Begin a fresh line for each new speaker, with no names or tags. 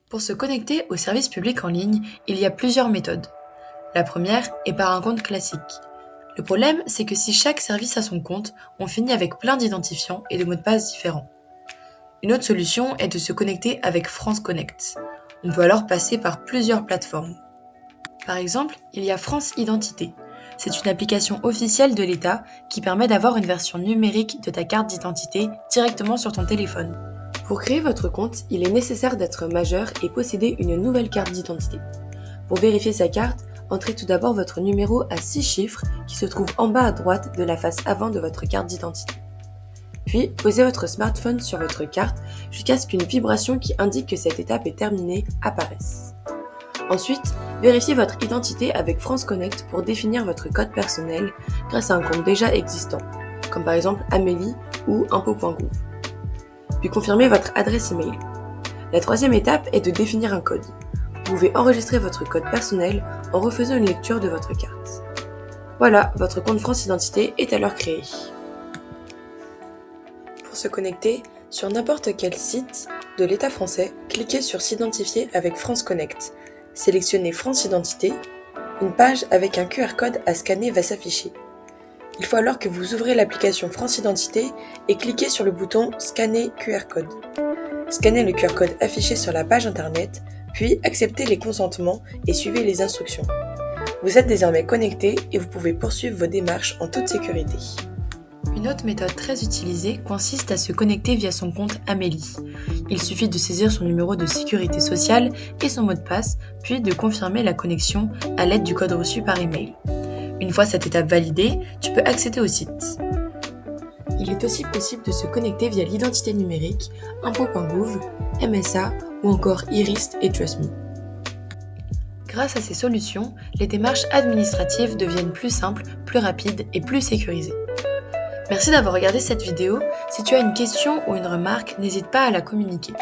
Pour se connecter au service public en ligne, il y a plusieurs méthodes. La première est par un compte classique. Le problème, c'est que si chaque service a son compte, on finit avec plein d'identifiants et de mots de passe différents. Une autre solution est de se connecter avec France Connect. On peut alors passer par plusieurs plateformes. Par exemple, il y a France Identité. C'est une application officielle de l'État qui permet d'avoir une version numérique de ta carte d'identité directement sur ton téléphone. Pour créer votre compte, il est nécessaire d'être majeur et posséder une nouvelle carte d'identité. Pour vérifier sa carte, entrez tout d'abord votre numéro à 6 chiffres qui se trouve en bas à droite de la face avant de votre carte d'identité. Puis, posez votre smartphone sur votre carte jusqu'à ce qu'une vibration qui indique que cette étape est terminée apparaisse. Ensuite, vérifiez votre identité avec France Connect pour définir votre code personnel grâce à un compte déjà existant, comme par exemple Amélie ou impôt.gouv. Puis confirmez votre adresse email. La troisième étape est de définir un code. Vous pouvez enregistrer votre code personnel en refaisant une lecture de votre carte. Voilà, votre compte France Identité est alors créé. Pour se connecter, sur n'importe quel site de l'État français, cliquez sur S'identifier avec France Connect. Sélectionnez France Identité. Une page avec un QR code à scanner va s'afficher. Il faut alors que vous ouvrez l'application France Identité et cliquez sur le bouton Scanner QR code. Scannez le QR code affiché sur la page internet, puis acceptez les consentements et suivez les instructions. Vous êtes désormais connecté et vous pouvez poursuivre vos démarches en toute sécurité. Une autre méthode très utilisée consiste à se connecter via son compte Amélie. Il suffit de saisir son numéro de sécurité sociale et son mot de passe, puis de confirmer la connexion à l'aide du code reçu par email. Une fois cette étape validée, tu peux accéder au site. Il est aussi possible de se connecter via l'identité numérique, impôt.gouv, MSA ou encore Iris et TrustMe. Grâce à ces solutions, les démarches administratives deviennent plus simples, plus rapides et plus sécurisées. Merci d'avoir regardé cette vidéo. Si tu as une question ou une remarque, n'hésite pas à la communiquer.